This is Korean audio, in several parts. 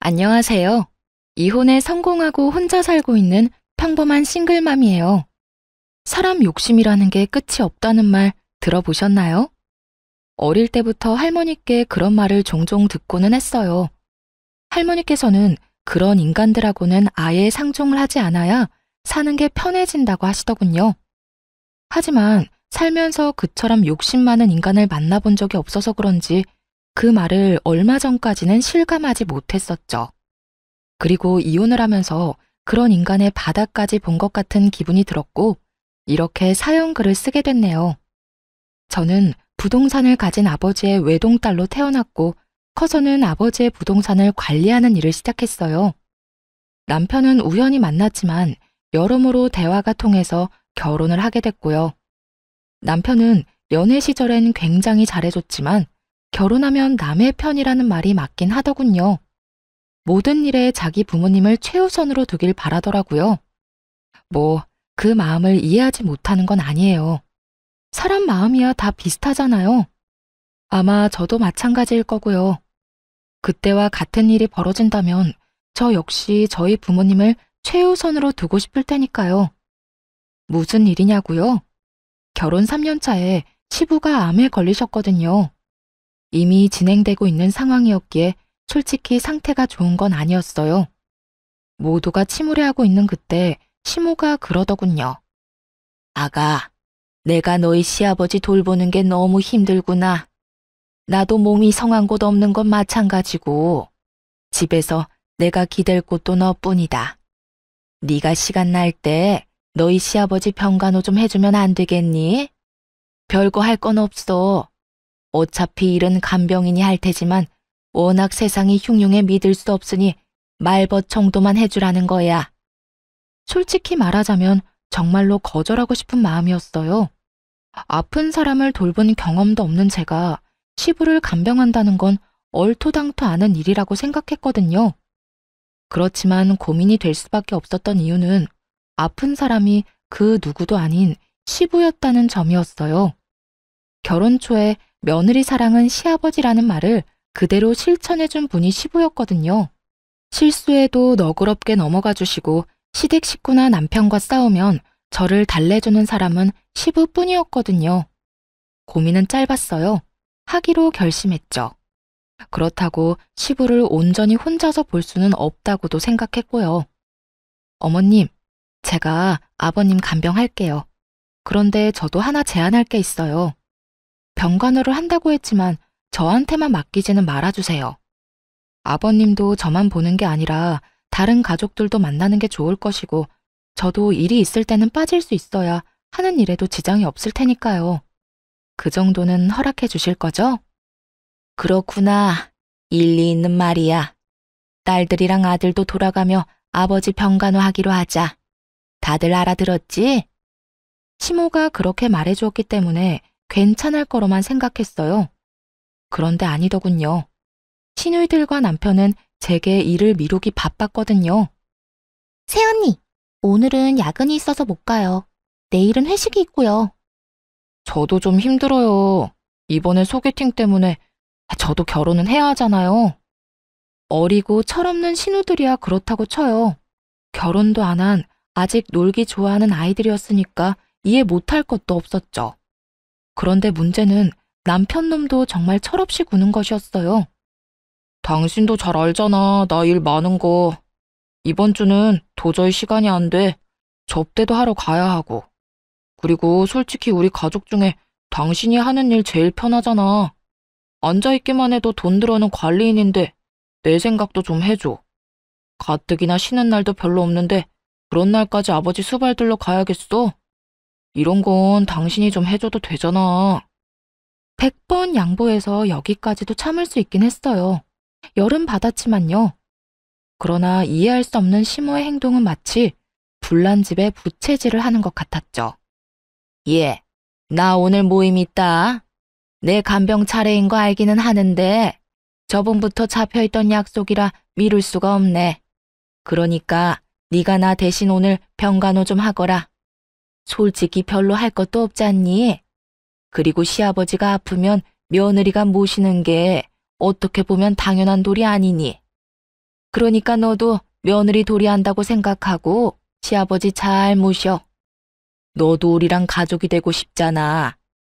안녕하세요. 이혼에 성공하고 혼자 살고 있는 평범한 싱글맘이에요. 사람 욕심이라는 게 끝이 없다는 말 들어보셨나요? 어릴 때부터 할머니께 그런 말을 종종 듣고는 했어요. 할머니께서는 그런 인간들하고는 아예 상종을 하지 않아야 사는 게 편해진다고 하시더군요. 하지만 살면서 그처럼 욕심 많은 인간을 만나본 적이 없어서 그런지 그 말을 얼마 전까지는 실감하지 못했었죠. 그리고 이혼을 하면서 그런 인간의 바닥까지 본 것 같은 기분이 들었고, 이렇게 사연글을 쓰게 됐네요. 저는 부동산을 가진 아버지의 외동딸로 태어났고, 커서는 아버지의 부동산을 관리하는 일을 시작했어요. 남편은 우연히 만났지만 여러모로 대화가 통해서 결혼을 하게 됐고요. 남편은 연애 시절엔 굉장히 잘해줬지만 결혼하면 남의 편이라는 말이 맞긴 하더군요. 모든 일에 자기 부모님을 최우선으로 두길 바라더라고요. 그 마음을 이해하지 못하는 건 아니에요. 사람 마음이야 다 비슷하잖아요. 아마 저도 마찬가지일 거고요. 그때와 같은 일이 벌어진다면 저 역시 저희 부모님을 최우선으로 두고 싶을 테니까요. 무슨 일이냐고요? 결혼 3년 차에 시부가 암에 걸리셨거든요. 이미 진행되고 있는 상황이었기에 솔직히 상태가 좋은 건 아니었어요. 모두가 침울해하고 있는 그때 시모가 그러더군요. 아가, 내가 너희 시아버지 돌보는 게 너무 힘들구나. 나도 몸이 성한 곳 없는 건 마찬가지고 집에서 내가 기댈 곳도 너뿐이다. 네가 시간 날 때 너희 시아버지 병간호 좀 해주면 안 되겠니? 별거 할 건 없어. 어차피 일은 간병인이 할 테지만 워낙 세상이 흉흉해 믿을 수 없으니 말벗 정도만 해주라는 거야. 솔직히 말하자면 정말로 거절하고 싶은 마음이었어요. 아픈 사람을 돌본 경험도 없는 제가 시부를 간병한다는 건 얼토당토 않은 일이라고 생각했거든요. 그렇지만 고민이 될 수밖에 없었던 이유는 아픈 사람이 그 누구도 아닌 시부였다는 점이었어요. 결혼 초에 며느리 사랑은 시아버지라는 말을 그대로 실천해준 분이 시부였거든요. 실수해도 너그럽게 넘어가 주시고 시댁 식구나 남편과 싸우면 저를 달래주는 사람은 시부뿐이었거든요. 고민은 짧았어요. 하기로 결심했죠. 그렇다고 시부를 온전히 혼자서 볼 수는 없다고도 생각했고요. 어머님, 제가 아버님 간병할게요. 그런데 저도 하나 제안할 게 있어요. 병간호를 한다고 했지만 저한테만 맡기지는 말아주세요. 아버님도 저만 보는 게 아니라 다른 가족들도 만나는 게 좋을 것이고 저도 일이 있을 때는 빠질 수 있어야 하는 일에도 지장이 없을 테니까요. 그 정도는 허락해 주실 거죠? 그렇구나. 일리 있는 말이야. 딸들이랑 아들도 돌아가며 아버지 병간호 하기로 하자. 다들 알아들었지? 시모가 그렇게 말해주었기 때문에 괜찮을 거로만 생각했어요. 그런데 아니더군요. 시누이들과 남편은 제게 일을 미루기 바빴거든요. 새언니, 오늘은 야근이 있어서 못 가요. 내일은 회식이 있고요. 저도 좀 힘들어요. 이번에 소개팅 때문에 저도 결혼은 해야 하잖아요. 어리고 철없는 신우들이야 그렇다고 쳐요. 결혼도 안 한 아직 놀기 좋아하는 아이들이었으니까 이해 못할 것도 없었죠. 그런데 문제는 남편 놈도 정말 철없이 구는 것이었어요. 당신도 잘 알잖아, 나 일 많은 거. 이번 주는 도저히 시간이 안 돼. 접대도 하러 가야 하고. 그리고 솔직히 우리 가족 중에 당신이 하는 일 제일 편하잖아. 앉아있기만 해도 돈 들어오는 관리인인데 내 생각도 좀 해줘. 가뜩이나 쉬는 날도 별로 없는데 그런 날까지 아버지 수발들러 가야겠어? 이런 건 당신이 좀 해줘도 되잖아. 100번 양보해서 여기까지도 참을 수 있긴 했어요. 열은 받았지만요. 그러나 이해할 수 없는 시모의 행동은 마치 불난 집에 부채질을 하는 것 같았죠. 예, 나 오늘 모임 있다. 내 간병 차례인 거 알기는 하는데 저번부터 잡혀있던 약속이라 미룰 수가 없네. 그러니까 네가 나 대신 오늘 병간호 좀 하거라. 솔직히 별로 할 것도 없잖니? 그리고 시아버지가 아프면 며느리가 모시는 게 어떻게 보면 당연한 도리 아니니? 그러니까 너도 며느리 도리한다고 생각하고 시아버지 잘 모셔. 너도 우리랑 가족이 되고 싶잖아.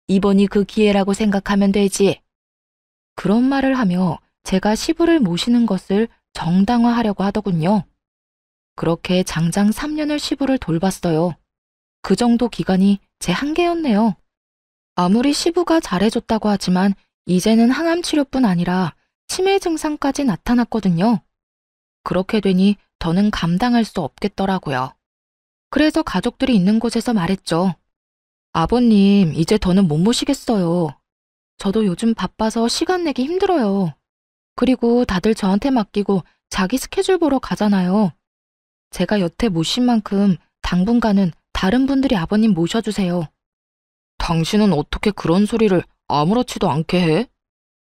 이번이 그 기회라고 생각하면 되지. 그런 말을 하며 제가 시부를 모시는 것을 정당화하려고 하더군요. 그렇게 장장 3년을 시부를 돌봤어요. 그 정도 기간이 제 한계였네요. 아무리 시부가 잘해줬다고 하지만 이제는 항암 치료뿐 아니라 치매 증상까지 나타났거든요. 그렇게 되니 더는 감당할 수 없겠더라고요. 그래서 가족들이 있는 곳에서 말했죠. 아버님, 이제 더는 못 모시겠어요. 저도 요즘 바빠서 시간 내기 힘들어요. 그리고 다들 저한테 맡기고 자기 스케줄 보러 가잖아요. 제가 여태 모신 만큼 당분간은 다른 분들이 아버님 모셔주세요. 당신은 어떻게 그런 소리를 아무렇지도 않게 해?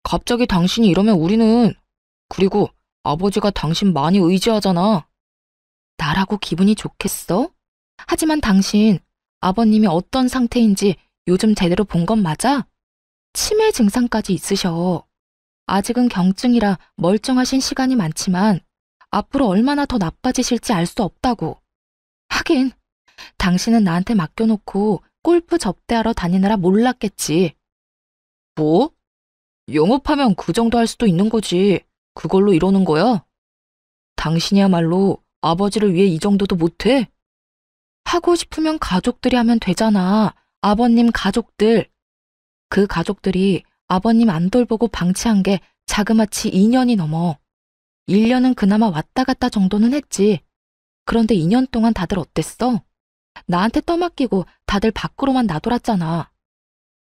갑자기 당신이 이러면 우리는... 그리고 아버지가 당신 많이 의지하잖아. 나라고 기분이 좋겠어? 하지만 당신, 아버님이 어떤 상태인지 요즘 제대로 본 건 맞아? 치매 증상까지 있으셔. 아직은 경증이라 멀쩡하신 시간이 많지만 앞으로 얼마나 더 나빠지실지 알 수 없다고. 하긴 당신은 나한테 맡겨놓고 골프 접대하러 다니느라 몰랐겠지. 뭐? 영업하면 그 정도 할 수도 있는 거지. 그걸로 이러는 거야? 당신이야말로 아버지를 위해 이 정도도 못해? 하고 싶으면 가족들이 하면 되잖아. 아버님 가족들. 그 가족들이 아버님 안 돌보고 방치한 게 자그마치 2년이 넘어. 1년은 그나마 왔다 갔다 정도는 했지. 그런데 2년 동안 다들 어땠어? 나한테 떠맡기고 다들 밖으로만 나돌았잖아.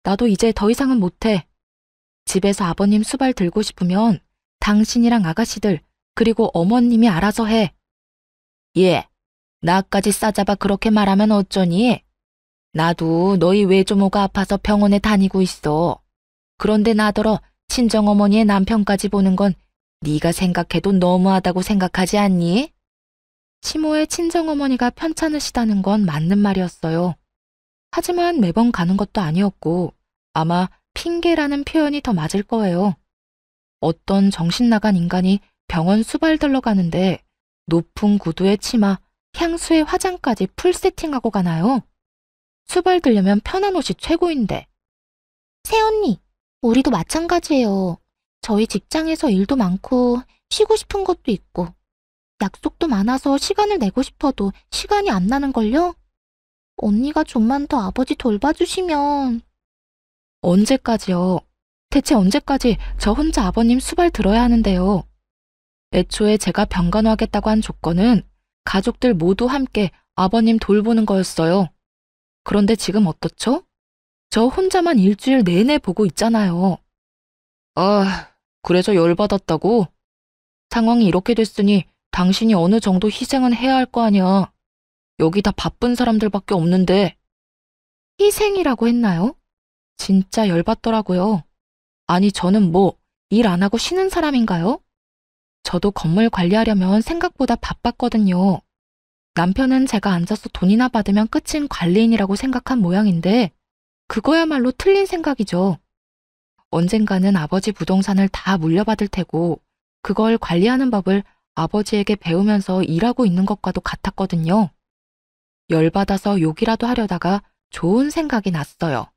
나도 이제 더 이상은 못해. 집에서 아버님 수발 들고 싶으면 당신이랑 아가씨들 그리고 어머님이 알아서 해. 예, 나까지 싸잡아 그렇게 말하면 어쩌니? 나도 너희 외조모가 아파서 병원에 다니고 있어. 그런데 나더러 친정어머니의 남편까지 보는 건 네가 생각해도 너무하다고 생각하지 않니? 시모의 친정어머니가 편찮으시다는 건 맞는 말이었어요. 하지만 매번 가는 것도 아니었고 아마 핑계라는 표현이 더 맞을 거예요. 어떤 정신 나간 인간이 병원 수발 들러 가는데 높은 구두에 치마, 향수에 화장까지 풀 세팅하고 가나요? 수발 들려면 편한 옷이 최고인데. 새언니, 우리도 마찬가지예요. 저희 직장에서 일도 많고 쉬고 싶은 것도 있고 약속도 많아서 시간을 내고 싶어도 시간이 안 나는걸요? 언니가 좀만 더 아버지 돌봐주시면... 언제까지요? 대체 언제까지 저 혼자 아버님 수발 들어야 하는데요? 애초에 제가 병간호하겠다고 한 조건은 가족들 모두 함께 아버님 돌보는 거였어요. 그런데 지금 어떻죠? 저 혼자만 일주일 내내 보고 있잖아요. 아, 그래서 열받았다고? 상황이 이렇게 됐으니 당신이 어느 정도 희생은 해야 할 거 아니야. 여기 다 바쁜 사람들밖에 없는데. 희생이라고 했나요? 진짜 열받더라고요. 아니, 저는 뭐 일 안 하고 쉬는 사람인가요? 저도 건물 관리하려면 생각보다 바빴거든요. 남편은 제가 앉아서 돈이나 받으면 끝인 관리인이라고 생각한 모양인데 그거야말로 틀린 생각이죠. 언젠가는 아버지 부동산을 다 물려받을 테고 그걸 관리하는 법을 아버지에게 배우면서 일하고 있는 것과도 같았거든요. 열받아서 욕이라도 하려다가 좋은 생각이 났어요.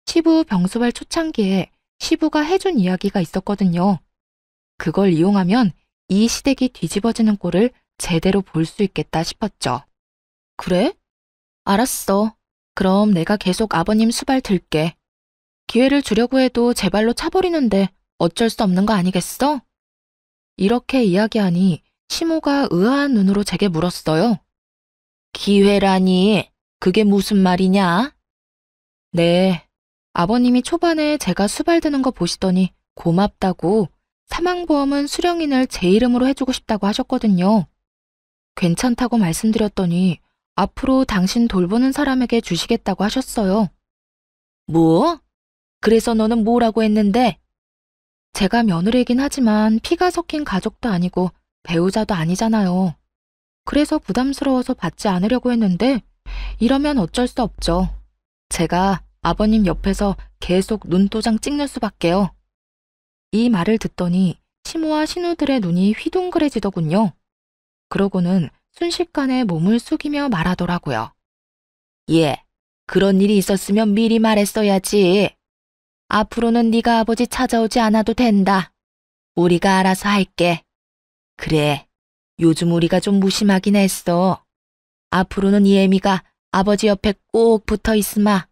시부 병수발 초창기에 시부가 해준 이야기가 있었거든요. 그걸 이용하면 이 시댁이 뒤집어지는 꼴을 제대로 볼 수 있겠다 싶었죠. 그래? 알았어. 그럼 내가 계속 아버님 수발 들게. 기회를 주려고 해도 제 발로 차버리는데 어쩔 수 없는 거 아니겠어? 이렇게 이야기하니 시모가 의아한 눈으로 제게 물었어요. 기회라니, 그게 무슨 말이냐? 네, 아버님이 초반에 제가 수발 드는 거 보시더니 고맙다고 사망보험은 수령인을 제 이름으로 해주고 싶다고 하셨거든요. 괜찮다고 말씀드렸더니 앞으로 당신 돌보는 사람에게 주시겠다고 하셨어요. 뭐? 그래서 너는 뭐라고 했는데? 제가 며느리이긴 하지만 피가 섞인 가족도 아니고 배우자도 아니잖아요. 그래서 부담스러워서 받지 않으려고 했는데 이러면 어쩔 수 없죠. 제가 아버님 옆에서 계속 눈도장 찍는 수밖에요. 이 말을 듣더니 시모와 신우들의 눈이 휘둥그레지더군요. 그러고는 순식간에 몸을 숙이며 말하더라고요. 예, 그런 일이 있었으면 미리 말했어야지. 앞으로는 네가 아버지 찾아오지 않아도 된다. 우리가 알아서 할게. 그래, 요즘 우리가 좀 무심하긴 했어. 앞으로는 예미가 아버지 옆에 꼭 붙어 있으마.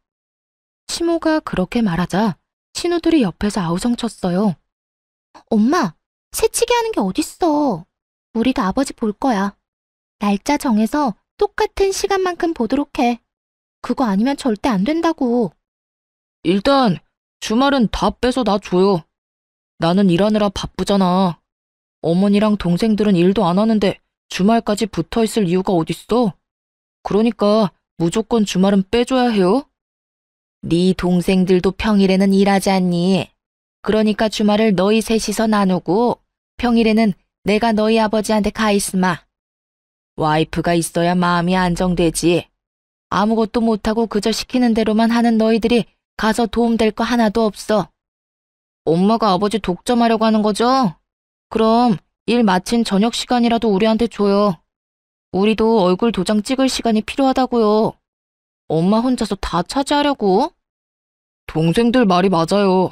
시모가 그렇게 말하자 신우들이 옆에서 아우성쳤어요. 엄마, 새치기 하는 게 어딨어. 우리도 아버지 볼 거야. 날짜 정해서 똑같은 시간만큼 보도록 해. 그거 아니면 절대 안 된다고. 일단 주말은 다 빼서 나 줘요. 나는 일하느라 바쁘잖아. 어머니랑 동생들은 일도 안 하는데 주말까지 붙어 있을 이유가 어딨어? 그러니까 무조건 주말은 빼줘야 해요. 네 동생들도 평일에는 일하지 않니? 그러니까 주말을 너희 셋이서 나누고 평일에는 내가 너희 아버지한테 가 있으마. 와이프가 있어야 마음이 안정되지. 아무것도 못하고 그저 시키는 대로만 하는 너희들이 가서 도움될 거 하나도 없어. 엄마가 아버지 독점하려고 하는 거죠? 그럼 일 마친 저녁 시간이라도 우리한테 줘요. 우리도 얼굴 도장 찍을 시간이 필요하다고요. 엄마 혼자서 다 차지하려고? 동생들 말이 맞아요.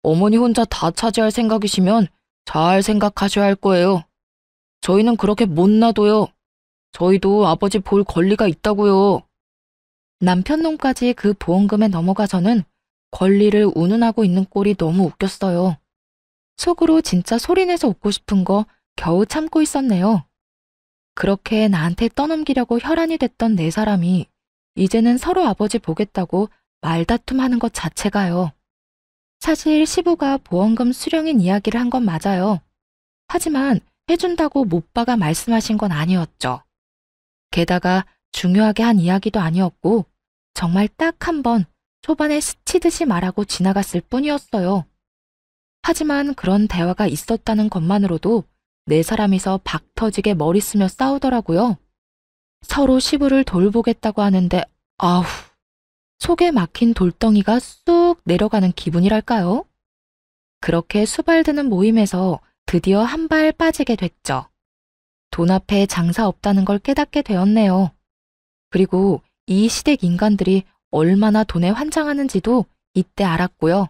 어머니 혼자 다 차지할 생각이시면 잘 생각하셔야 할 거예요. 저희는 그렇게 못 놔둬요. 저희도 아버지 볼 권리가 있다고요. 남편 놈까지 그 보험금에 넘어가서는 권리를 운운하고 있는 꼴이 너무 웃겼어요. 속으로 진짜 소리내서 웃고 싶은 거 겨우 참고 있었네요. 그렇게 나한테 떠넘기려고 혈안이 됐던 네 사람이 이제는 서로 아버지 보겠다고 말다툼하는 것 자체가요. 사실 시부가 보험금 수령인 이야기를 한 건 맞아요. 하지만 해준다고 못박아 말씀하신 건 아니었죠. 게다가 중요하게 한 이야기도 아니었고 정말 딱 한 번 초반에 스치듯이 말하고 지나갔을 뿐이었어요. 하지만 그런 대화가 있었다는 것만으로도 네 사람이서 박 터지게 머리 쓰며 싸우더라고요. 서로 시부를 돌보겠다고 하는데 아우, 속에 막힌 돌덩이가 쑥 내려가는 기분이랄까요? 그렇게 수발드는 모임에서 드디어 한 발 빠지게 됐죠. 돈 앞에 장사 없다는 걸 깨닫게 되었네요. 그리고 이 시댁 인간들이 얼마나 돈에 환장하는지도 이때 알았고요.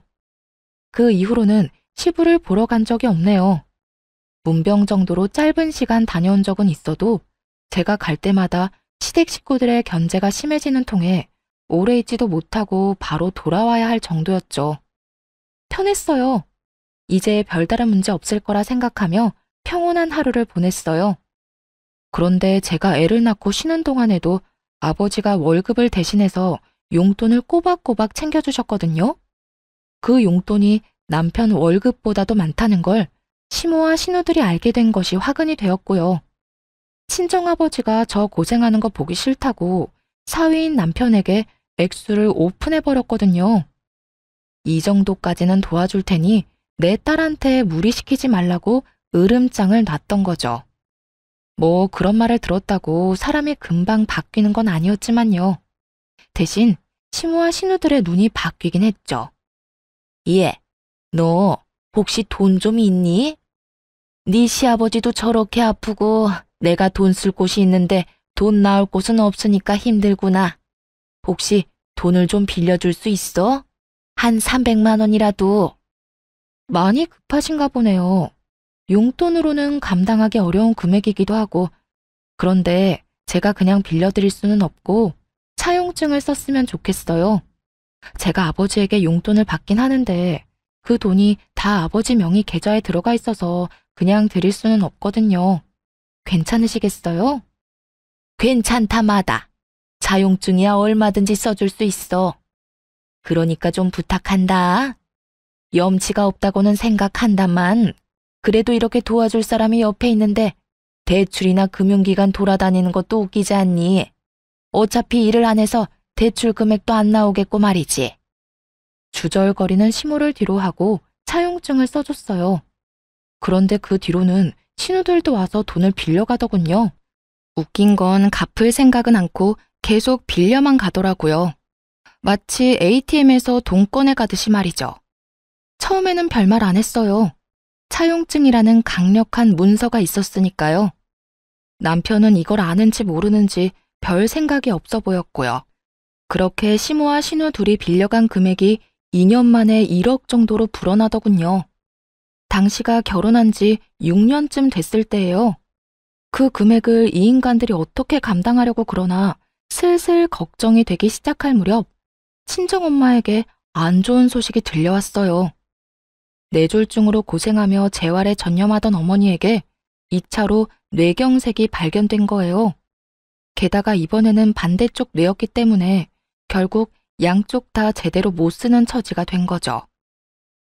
그 이후로는 시부를 보러 간 적이 없네요. 문병 정도로 짧은 시간 다녀온 적은 있어도 제가 갈 때마다 시댁 식구들의 견제가 심해지는 통에 오래 있지도 못하고 바로 돌아와야 할 정도였죠. 편했어요. 이제 별다른 문제 없을 거라 생각하며 평온한 하루를 보냈어요. 그런데 제가 애를 낳고 쉬는 동안에도 아버지가 월급을 대신해서 용돈을 꼬박꼬박 챙겨주셨거든요. 그 용돈이 남편 월급보다도 많다는 걸 시모와 신우들이 알게 된 것이 화근이 되었고요. 친정아버지가 저 고생하는 거 보기 싫다고 사위인 남편에게 액수를 오픈해버렸거든요. 이 정도까지는 도와줄 테니 내 딸한테 무리시키지 말라고 으름장을 놨던 거죠. 뭐 그런 말을 들었다고 사람이 금방 바뀌는 건 아니었지만요. 대신 시모와 신우들의 눈이 바뀌긴 했죠. 예, 너 혹시 돈 좀 있니? 네 시아버지도 저렇게 아프고 내가 돈 쓸 곳이 있는데 돈 나올 곳은 없으니까 힘들구나. 혹시 돈을 좀 빌려줄 수 있어? 한 300만 원이라도. 많이 급하신가 보네요. 용돈으로는 감당하기 어려운 금액이기도 하고, 그런데 제가 그냥 빌려드릴 수는 없고 차용증을 썼으면 좋겠어요. 제가 아버지에게 용돈을 받긴 하는데 그 돈이 다 아버지 명의 계좌에 들어가 있어서 그냥 드릴 수는 없거든요. 괜찮으시겠어요? 괜찮다마다. 차용증이야 얼마든지 써줄 수 있어. 그러니까 좀 부탁한다. 염치가 없다고는 생각한다만 그래도 이렇게 도와줄 사람이 옆에 있는데 대출이나 금융기관 돌아다니는 것도 웃기지 않니? 어차피 일을 안 해서 대출 금액도 안 나오겠고 말이지. 주절거리는 시모를 뒤로 하고 차용증을 써줬어요. 그런데 그 뒤로는 신우들도 와서 돈을 빌려가더군요. 웃긴 건 갚을 생각은 않고 계속 빌려만 가더라고요. 마치 ATM에서 돈 꺼내 가듯이 말이죠. 처음에는 별말 안 했어요. 차용증이라는 강력한 문서가 있었으니까요. 남편은 이걸 아는지 모르는지 별 생각이 없어 보였고요. 그렇게 시모와 신우 둘이 빌려간 금액이 2년 만에 1억 정도로 불어나더군요. 당시가 결혼한 지 6년쯤 됐을 때예요. 그 금액을 이 인간들이 어떻게 감당하려고 그러나 슬슬 걱정이 되기 시작할 무렵 친정엄마에게 안 좋은 소식이 들려왔어요. 뇌졸중으로 고생하며 재활에 전념하던 어머니에게 2차로 뇌경색이 발견된 거예요. 게다가 이번에는 반대쪽 뇌였기 때문에 결국 양쪽 다 제대로 못 쓰는 처지가 된 거죠.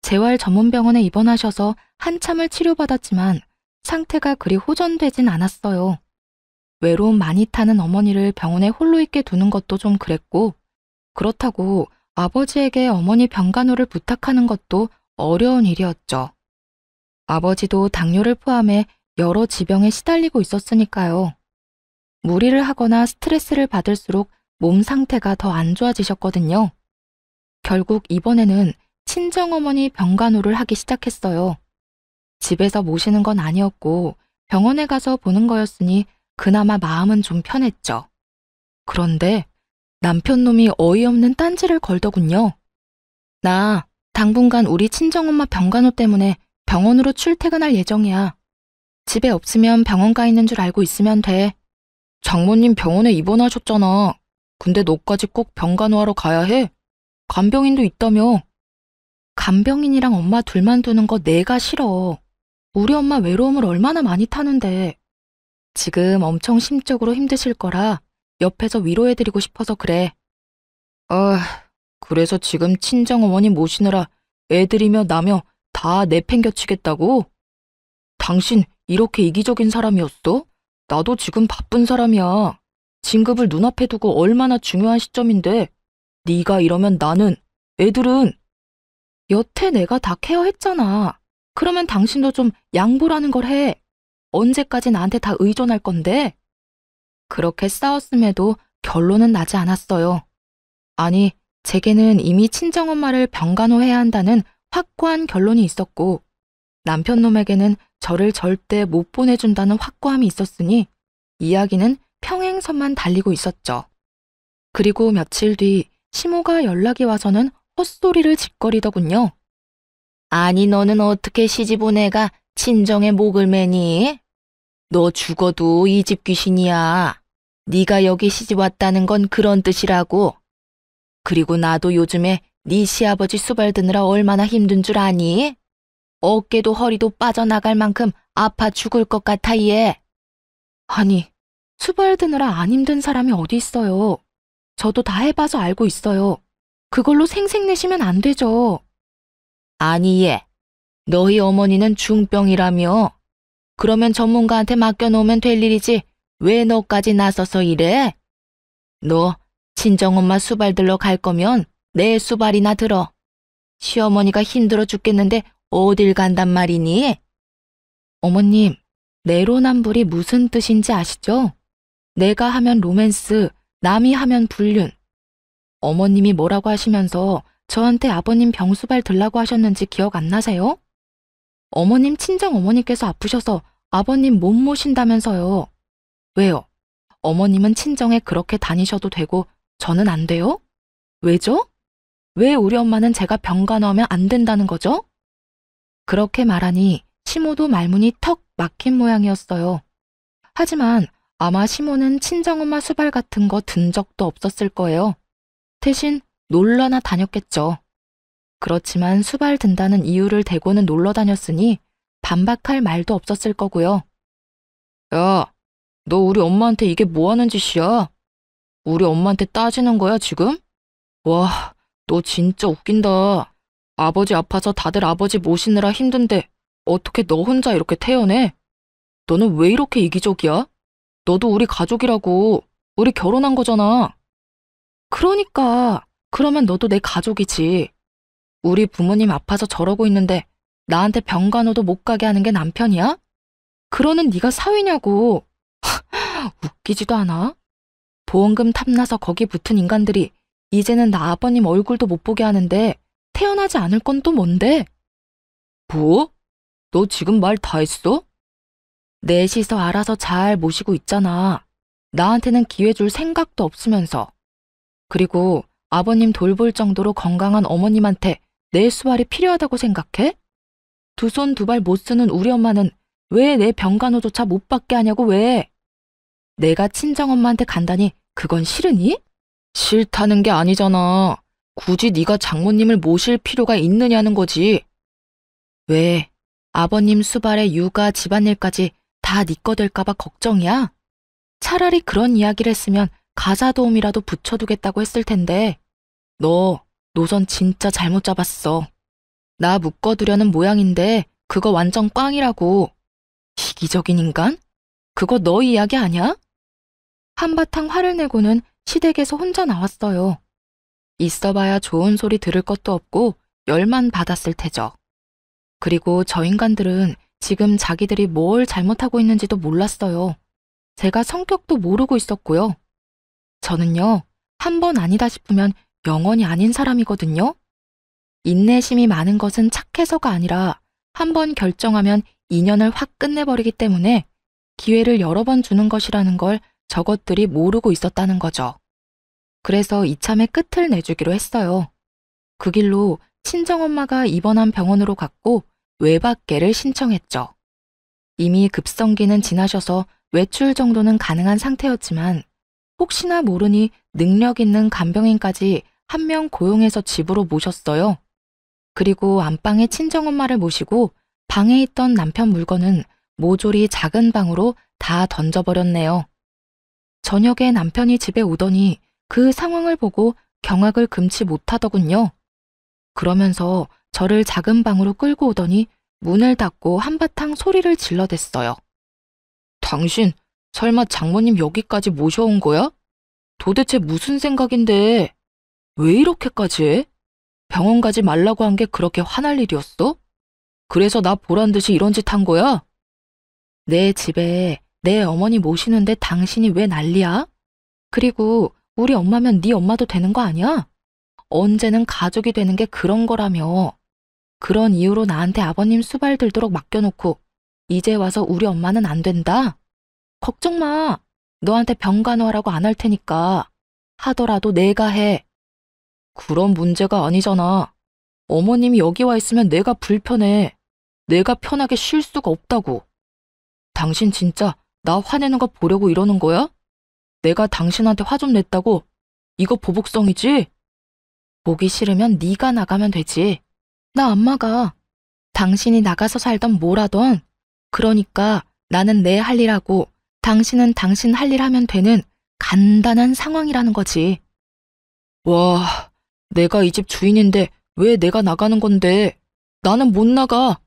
재활 전문병원에 입원하셔서 한참을 치료받았지만 상태가 그리 호전되진 않았어요. 외로움 많이 타는 어머니를 병원에 홀로 있게 두는 것도 좀 그랬고, 그렇다고 아버지에게 어머니 병간호를 부탁하는 것도 어려운 일이었죠. 아버지도 당뇨를 포함해 여러 지병에 시달리고 있었으니까요. 무리를 하거나 스트레스를 받을수록 몸 상태가 더 안 좋아지셨거든요. 결국 이번에는 친정어머니 병간호를 하기 시작했어요. 집에서 모시는 건 아니었고 병원에 가서 보는 거였으니 그나마 마음은 좀 편했죠. 그런데 남편 놈이 어이없는 딴지를 걸더군요. 나 당분간 우리 친정엄마 병간호 때문에 병원으로 출퇴근할 예정이야. 집에 없으면 병원 가 있는 줄 알고 있으면 돼. 장모님 병원에 입원하셨잖아. 근데 너까지 꼭 병간호하러 가야 해? 간병인도 있다며. 간병인이랑 엄마 둘만 두는 거 내가 싫어. 우리 엄마 외로움을 얼마나 많이 타는데. 지금 엄청 심적으로 힘드실 거라 옆에서 위로해드리고 싶어서 그래. 그래서 지금 친정어머니 모시느라 애들이며 나며 다 내팽겨치겠다고? 당신 이렇게 이기적인 사람이었어? 나도 지금 바쁜 사람이야. 진급을 눈앞에 두고 얼마나 중요한 시점인데 네가 이러면 나는, 애들은. 여태 내가 다 케어했잖아. 그러면 당신도 좀 양보라는 걸 해. 언제까지 나한테 다 의존할 건데? 그렇게 싸웠음에도 결론은 나지 않았어요. 아니, 제게는 이미 친정엄마를 병간호해야 한다는 확고한 결론이 있었고 남편 놈에게는 저를 절대 못 보내준다는 확고함이 있었으니 이야기는 평행선만 달리고 있었죠. 그리고 며칠 뒤 시모가 연락이 와서는 헛소리를 짓거리더군요. 아니 너는 어떻게 시집 온 애가 친정에 목을 매니? 너 죽어도 이 집 귀신이야. 네가 여기 시집 왔다는 건 그런 뜻이라고. 그리고 나도 요즘에 네 시아버지 수발 드느라 얼마나 힘든 줄 아니? 어깨도 허리도 빠져나갈 만큼 아파 죽을 것 같아 얘. 아니, 수발 드느라 안 힘든 사람이 어디 있어요. 저도 다 해봐서 알고 있어요. 그걸로 생색내시면 안 되죠. 아니 얘, 너희 어머니는 중병이라며. 그러면 전문가한테 맡겨놓으면 될 일이지 왜 너까지 나서서 이래? 너 친정엄마 수발 들러 갈 거면 내 수발이나 들어. 시어머니가 힘들어 죽겠는데 어딜 간단 말이니? 어머님, 내로남불이 무슨 뜻인지 아시죠? 내가 하면 로맨스, 남이 하면 불륜. 어머님이 뭐라고 하시면서 저한테 아버님 병수발 들라고 하셨는지 기억 안 나세요? 어머님 친정어머니께서 아프셔서 아버님 못 모신다면서요. 왜요? 어머님은 친정에 그렇게 다니셔도 되고 저는 안 돼요? 왜죠? 왜 우리 엄마는 제가 병간호하면 안 된다는 거죠? 그렇게 말하니 시모도 말문이 턱 막힌 모양이었어요. 하지만 아마 시모는 친정엄마 수발 같은 거 든 적도 없었을 거예요. 대신 놀러나 다녔겠죠. 그렇지만 수발 든다는 이유를 대고는 놀러 다녔으니 반박할 말도 없었을 거고요. 야, 너 우리 엄마한테 이게 뭐 하는 짓이야? 우리 엄마한테 따지는 거야 지금? 와, 너 진짜 웃긴다. 아버지 아파서 다들 아버지 모시느라 힘든데 어떻게 너 혼자 이렇게 태어내? 너는 왜 이렇게 이기적이야? 너도 우리 가족이라고. 우리 결혼한 거잖아. 그러니까 그러면 너도 내 가족이지. 우리 부모님 아파서 저러고 있는데 나한테 병간호도 못 가게 하는 게 남편이야? 그러는 네가 사위냐고. 웃기지도 않아? 보험금 탐나서 거기 붙은 인간들이 이제는 나 아버님 얼굴도 못 보게 하는데 태어나지 않을 건 또 뭔데? 뭐? 너 지금 말 다 했어? 넷이서 알아서 잘 모시고 있잖아. 나한테는 기회 줄 생각도 없으면서. 그리고 아버님 돌볼 정도로 건강한 어머님한테 내 수발이 필요하다고 생각해? 두 손 두 발 못 쓰는 우리 엄마는 왜 내 병간호조차 못 받게 하냐고 왜? 내가 친정엄마한테 간다니 그건 싫으니? 싫다는 게 아니잖아. 굳이 네가 장모님을 모실 필요가 있느냐는 거지. 왜? 아버님 수발에 육아 집안일까지 다 네 거 될까 봐 걱정이야? 차라리 그런 이야기를 했으면 가사도우미라도 붙여두겠다고 했을 텐데. 너 노선 진짜 잘못 잡았어. 나 묶어두려는 모양인데 그거 완전 꽝이라고. 이기적인 인간? 그거 너 이야기 아니야? 한바탕 화를 내고는 시댁에서 혼자 나왔어요. 있어봐야 좋은 소리 들을 것도 없고 열만 받았을 테죠. 그리고 저 인간들은 지금 자기들이 뭘 잘못하고 있는지도 몰랐어요. 제가 성격도 모르고 있었고요. 저는요, 한 번 아니다 싶으면 영원히 아닌 사람이거든요. 인내심이 많은 것은 착해서가 아니라 한 번 결정하면 인연을 확 끝내버리기 때문에 기회를 여러 번 주는 것이라는 걸 저것들이 모르고 있었다는 거죠. 그래서 이참에 끝을 내주기로 했어요. 그 길로 친정엄마가 입원한 병원으로 갔고 외박계를 신청했죠. 이미 급성기는 지나셔서 외출 정도는 가능한 상태였지만 혹시나 모르니 능력 있는 간병인까지 한 명 고용해서 집으로 모셨어요. 그리고 안방에 친정엄마를 모시고 방에 있던 남편 물건은 모조리 작은 방으로 다 던져버렸네요. 저녁에 남편이 집에 오더니 그 상황을 보고 경악을 금치 못하더군요. 그러면서 저를 작은 방으로 끌고 오더니 문을 닫고 한바탕 소리를 질러댔어요. 당신 설마 장모님 여기까지 모셔온 거야? 도대체 무슨 생각인데 왜 이렇게까지 해? 병원 가지 말라고 한 게 그렇게 화날 일이었어? 그래서 나 보란 듯이 이런 짓 한 거야? 내 집에 내 어머니 모시는데 당신이 왜 난리야? 그리고 우리 엄마면 네 엄마도 되는 거 아니야? 언제는 가족이 되는 게 그런 거라며. 그런 이유로 나한테 아버님 수발 들도록 맡겨놓고 이제 와서 우리 엄마는 안 된다? 걱정 마. 너한테 병간호하라고 안 할 테니까. 하더라도 내가 해. 그런 문제가 아니잖아. 어머님이 여기 와 있으면 내가 불편해. 내가 편하게 쉴 수가 없다고. 당신 진짜 나 화내는 거 보려고 이러는 거야? 내가 당신한테 화 좀 냈다고? 이거 보복성이지? 보기 싫으면 네가 나가면 되지. 나 안 나가. 당신이 나가서 살던 뭘 하던. 그러니까 나는 내 할 일 하고 당신은 당신 할 일 하면 되는 간단한 상황이라는 거지. 와, 내가 이 집 주인인데 왜 내가 나가는 건데? 나는 못 나가.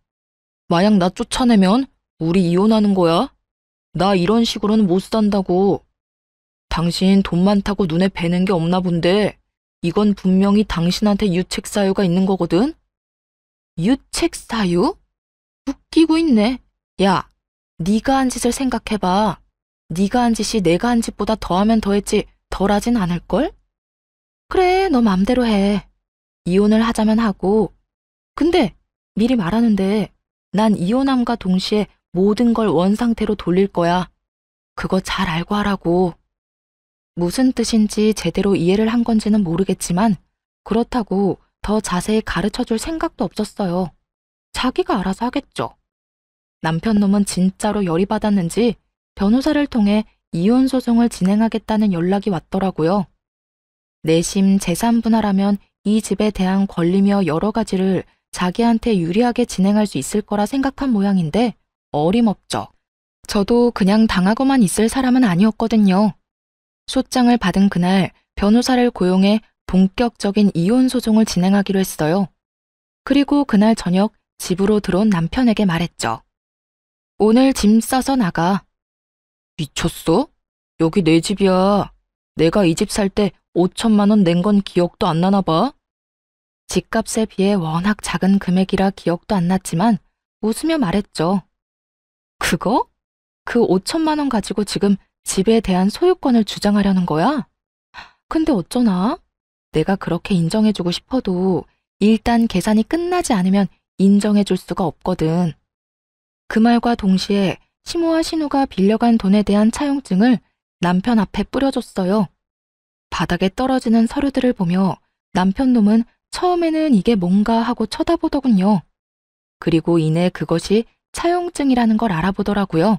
만약 나 쫓아내면 우리 이혼하는 거야. 나 이런 식으로는 못 산다고. 당신 돈 많다고 눈에 뵈는 게 없나 본데 이건 분명히 당신한테 유책 사유가 있는 거거든? 유책 사유? 웃기고 있네. 야, 네가 한 짓을 생각해봐. 네가 한 짓이 내가 한 짓보다 더하면 더했지 덜하진 않을걸? 그래, 너 맘대로 해. 이혼을 하자면 하고. 근데 미리 말하는데 난 이혼함과 동시에 모든 걸 원상태로 돌릴 거야. 그거 잘 알고 하라고. 무슨 뜻인지 제대로 이해를 한 건지는 모르겠지만 그렇다고 더 자세히 가르쳐줄 생각도 없었어요. 자기가 알아서 하겠죠. 남편 놈은 진짜로 열이 받았는지 변호사를 통해 이혼 소송을 진행하겠다는 연락이 왔더라고요. 내심 재산 분할하면 이 집에 대한 권리며 여러 가지를 자기한테 유리하게 진행할 수 있을 거라 생각한 모양인데 어림없죠. 저도 그냥 당하고만 있을 사람은 아니었거든요. 소장을 받은 그날 변호사를 고용해 본격적인 이혼 소송을 진행하기로 했어요. 그리고 그날 저녁 집으로 들어온 남편에게 말했죠. 오늘 짐 싸서 나가. 미쳤어? 여기 내 집이야. 내가 이 집 살 때 5천만 원 낸 건 기억도 안 나나 봐. 집값에 비해 워낙 작은 금액이라 기억도 안 났지만 웃으며 말했죠. 그거? 그 5천만 원 가지고 지금 집에 대한 소유권을 주장하려는 거야? 근데 어쩌나? 내가 그렇게 인정해주고 싶어도 일단 계산이 끝나지 않으면 인정해줄 수가 없거든. 그 말과 동시에 시모와 신우가 빌려간 돈에 대한 차용증을 남편 앞에 뿌려줬어요. 바닥에 떨어지는 서류들을 보며 남편 놈은 처음에는 이게 뭔가 하고 쳐다보더군요. 그리고 이내 그것이 차용증이라는 걸 알아보더라고요.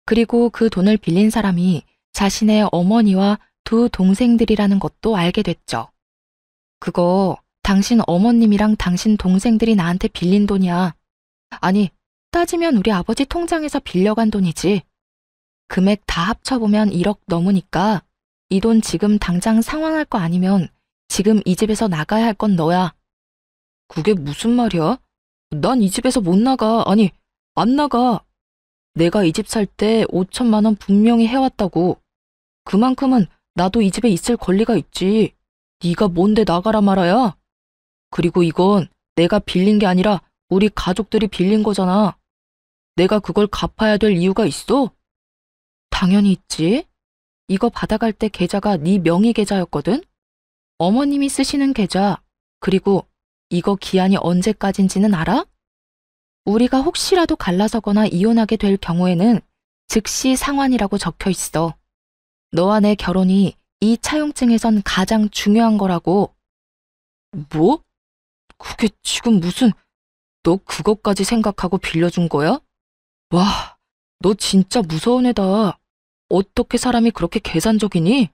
그리고 그 돈을 빌린 사람이 자신의 어머니와 두 동생들이라는 것도 알게 됐죠. 그거 당신 어머님이랑 당신 동생들이 나한테 빌린 돈이야. 아니, 따지면 우리 아버지 통장에서 빌려간 돈이지. 금액 다 합쳐보면 1억 넘으니까 이 돈 지금 당장 상환할 거 아니면 지금 이 집에서 나가야 할 건 너야. 그게 무슨 말이야? 난 이 집에서 못 나가. 아니, 안 나가. 내가 이 집 살 때 5천만 원 분명히 해왔다고. 그만큼은 나도 이 집에 있을 권리가 있지. 네가 뭔데 나가라 말아야? 그리고 이건 내가 빌린 게 아니라 우리 가족들이 빌린 거잖아. 내가 그걸 갚아야 될 이유가 있어? 당연히 있지. 이거 받아갈 때 계좌가 네 명의 계좌였거든? 어머님이 쓰시는 계좌. 그리고 이거 기한이 언제까진지는 알아? 우리가 혹시라도 갈라서거나 이혼하게 될 경우에는 즉시 상환이라고 적혀 있어. 너와 내 결혼이 이 차용증에선 가장 중요한 거라고. 뭐? 그게 지금 무슨, 너 그것까지 생각하고 빌려준 거야? 와, 너 진짜 무서운 애다. 어떻게 사람이 그렇게 계산적이니?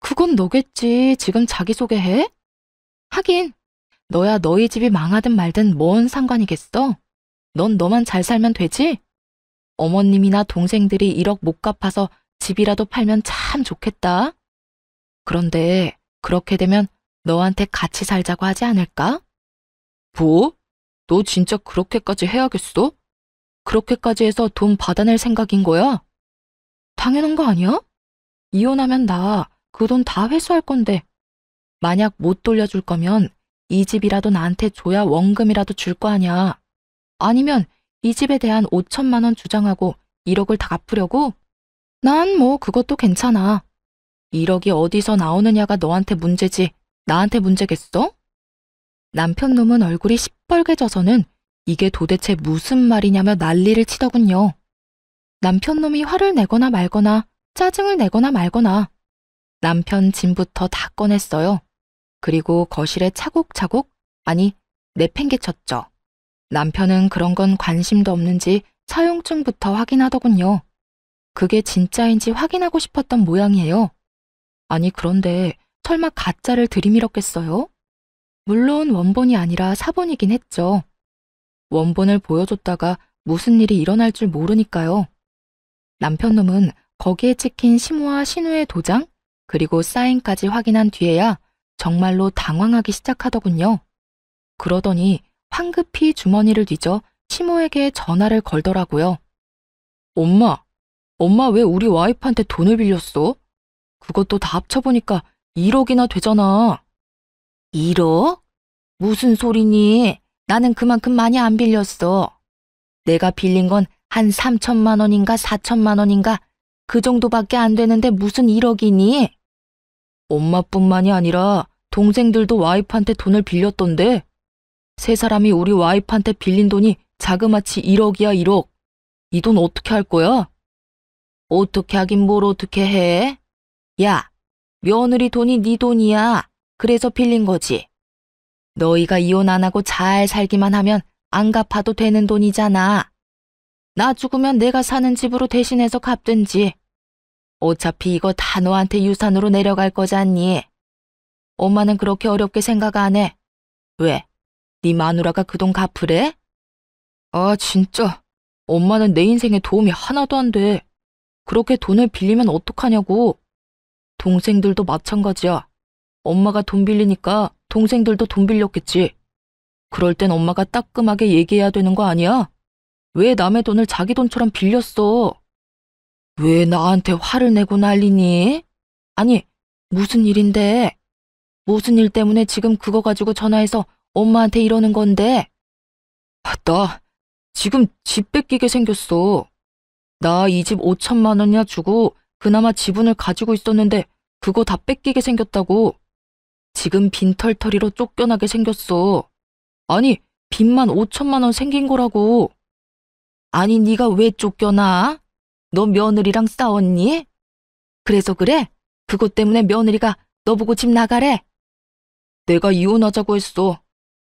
그건 너겠지. 지금 자기소개해? 하긴, 너야 너희 집이 망하든 말든 뭔 상관이겠어? 넌 너만 잘 살면 되지? 어머님이나 동생들이 1억 못 갚아서 집이라도 팔면 참 좋겠다. 그런데 그렇게 되면 너한테 같이 살자고 하지 않을까? 뭐? 너 진짜 그렇게까지 해야겠어? 그렇게까지 해서 돈 받아낼 생각인 거야? 당연한 거 아니야? 이혼하면 나 그 돈 다 회수할 건데. 만약 못 돌려줄 거면 이 집이라도 나한테 줘야 원금이라도 줄 거 아니야. 아니면 이 집에 대한 5천만 원 주장하고 1억을 다 갚으려고? 난 뭐 그것도 괜찮아. 1억이 어디서 나오느냐가 너한테 문제지 나한테 문제겠어? 남편 놈은 얼굴이 시뻘개져서는 이게 도대체 무슨 말이냐며 난리를 치더군요. 남편 놈이 화를 내거나 말거나 짜증을 내거나 말거나 남편 짐부터 다 꺼냈어요. 그리고 거실에 차곡차곡, 아니 내팽개쳤죠. 남편은 그런 건 관심도 없는지 차용증부터 확인하더군요. 그게 진짜인지 확인하고 싶었던 모양이에요. 아니 그런데 설마 가짜를 들이밀었겠어요? 물론 원본이 아니라 사본이긴 했죠. 원본을 보여줬다가 무슨 일이 일어날 줄 모르니까요. 남편 놈은 거기에 찍힌 시모와 신우의 도장, 그리고 사인까지 확인한 뒤에야 정말로 당황하기 시작하더군요. 그러더니 황급히 주머니를 뒤져 시모에게 전화를 걸더라고요. 엄마 왜 우리 와이프한테 돈을 빌렸어? 그것도 다 합쳐보니까 1억이나 되잖아. 1억? 무슨 소리니? 나는 그만큼 많이 안 빌렸어. 내가 빌린 건 한 3천만 원인가 4천만 원인가 그 정도밖에 안 되는데 무슨 1억이니? 엄마뿐만이 아니라 동생들도 와이프한테 돈을 빌렸던데. 세 사람이 우리 와이프한테 빌린 돈이 자그마치 1억이야 1억. 이 돈 어떻게 할 거야? 어떻게 하긴 뭘 어떻게 해? 야, 며느리 돈이 네 돈이야. 그래서 빌린 거지. 너희가 이혼 안 하고 잘 살기만 하면 안 갚아도 되는 돈이잖아. 나 죽으면 내가 사는 집으로 대신해서 갚든지. 어차피 이거 다 너한테 유산으로 내려갈 거잖니. 엄마는 그렇게 어렵게 생각 안 해. 왜? 네 마누라가 그 돈 갚으래? 아 진짜. 엄마는 내 인생에 도움이 하나도 안 돼. 그렇게 돈을 빌리면 어떡하냐고. 동생들도 마찬가지야. 엄마가 돈 빌리니까 동생들도 돈 빌렸겠지. 그럴 땐 엄마가 따끔하게 얘기해야 되는 거 아니야? 왜 남의 돈을 자기 돈처럼 빌렸어? 왜 나한테 화를 내고 난리니? 아니, 무슨 일인데? 무슨 일 때문에 지금 그거 가지고 전화해서 엄마한테 이러는 건데? 나 지금 집 뺏기게 생겼어. 나 이 집 5천만 원이나 주고 그나마 지분을 가지고 있었는데 그거 다 뺏기게 생겼다고. 지금 빈털터리로 쫓겨나게 생겼어. 아니, 빚만 5천만 원 생긴 거라고. 아니, 네가 왜 쫓겨나? 너 며느리랑 싸웠니? 그래서 그래? 그것 때문에 며느리가 너 보고 집 나가래? 내가 이혼하자고 했어.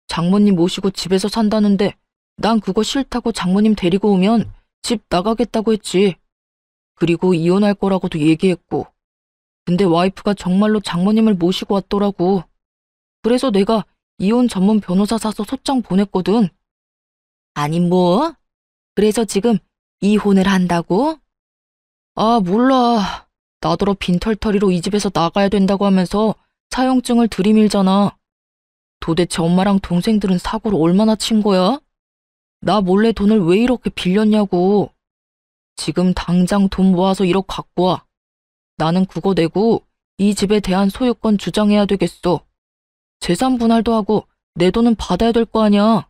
장모님 모시고 집에서 산다는데 난 그거 싫다고 장모님 데리고 오면 집 나가겠다고 했지. 그리고 이혼할 거라고도 얘기했고. 근데 와이프가 정말로 장모님을 모시고 왔더라고. 그래서 내가 이혼 전문 변호사 사서 소장 보냈거든. 아니 뭐? 그래서 지금 이혼을 한다고? 아, 몰라. 나더러 빈털터리로 이 집에서 나가야 된다고 하면서 사형증을 들이밀잖아. 도대체 엄마랑 동생들은 사고를 얼마나 친 거야? 나 몰래 돈을 왜 이렇게 빌렸냐고. 지금 당장 돈 모아서 1억 갖고 와. 나는 그거 내고 이 집에 대한 소유권 주장해야 되겠어. 재산 분할도 하고 내 돈은 받아야 될 거 아니야.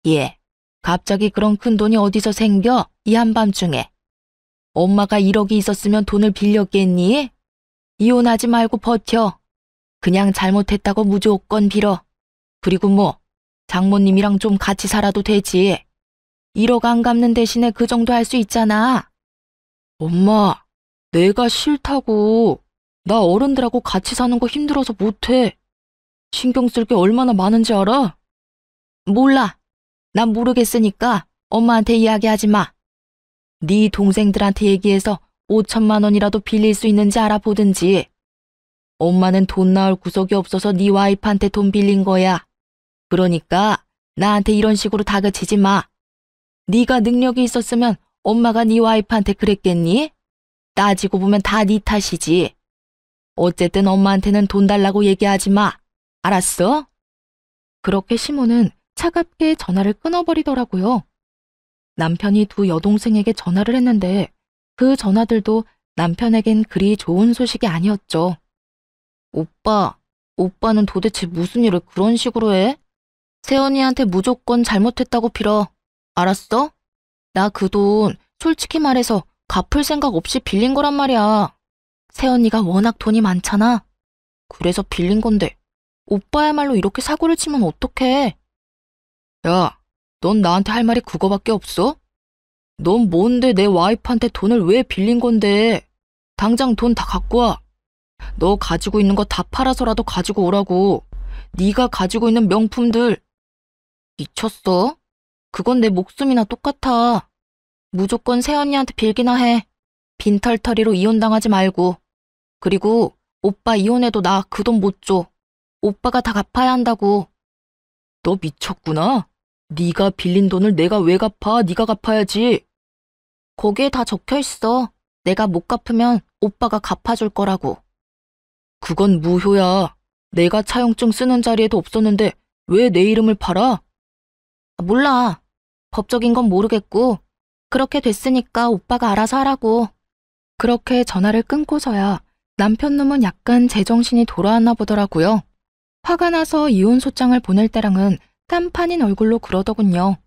예, 갑자기 그런 큰 돈이 어디서 생겨? 이 한밤중에. 엄마가 1억이 있었으면 돈을 빌렸겠니? 이혼하지 말고 버텨. 그냥 잘못했다고 무조건 빌어. 그리고 뭐 장모님이랑 좀 같이 살아도 되지. 1억 안 갚는 대신에 그 정도 할 수 있잖아. 엄마, 내가 싫다고. 나 어른들하고 같이 사는 거 힘들어서 못해. 신경 쓸 게 얼마나 많은지 알아? 몰라. 난 모르겠으니까 엄마한테 이야기하지 마. 네 동생들한테 얘기해서 5천만 원이라도 빌릴 수 있는지 알아보든지. 엄마는 돈 나올 구석이 없어서 네 와이프한테 돈 빌린 거야. 그러니까 나한테 이런 식으로 다그치지 마. 네가 능력이 있었으면 엄마가 네 와이프한테 그랬겠니? 따지고 보면 다 네 탓이지. 어쨌든 엄마한테는 돈 달라고 얘기하지 마. 알았어? 그렇게 시모는 차갑게 전화를 끊어버리더라고요. 남편이 두 여동생에게 전화를 했는데 그 전화들도 남편에겐 그리 좋은 소식이 아니었죠. 오빠는 도대체 무슨 일을 그런 식으로 해? 세연이한테 무조건 잘못했다고 빌어. 알았어? 나 그 돈 솔직히 말해서 갚을 생각 없이 빌린 거란 말이야. 세연이가 워낙 돈이 많잖아. 그래서 빌린 건데 오빠야말로 이렇게 사고를 치면 어떡해? 야, 넌 나한테 할 말이 그거밖에 없어? 넌 뭔데 내 와이프한테 돈을 왜 빌린 건데? 당장 돈 다 갖고 와. 너 가지고 있는 거 다 팔아서라도 가지고 오라고. 네가 가지고 있는 명품들. 미쳤어? 그건 내 목숨이나 똑같아. 무조건 세연이한테 빌기나 해. 빈털터리로 이혼당하지 말고. 그리고 오빠 이혼해도 나 그 돈 못 줘. 오빠가 다 갚아야 한다고. 너 미쳤구나. 네가 빌린 돈을 내가 왜 갚아? 네가 갚아야지. 거기에 다 적혀 있어. 내가 못 갚으면 오빠가 갚아줄 거라고. 그건 무효야. 내가 차용증 쓰는 자리에도 없었는데 왜 내 이름을 팔아? 몰라. 법적인 건 모르겠고 그렇게 됐으니까 오빠가 알아서 하라고. 그렇게 전화를 끊고서야 남편 놈은 약간 제정신이 돌아왔나 보더라고요. 화가 나서 이혼 소장을 보낼 때랑은 깜판인 얼굴로 그러더군요.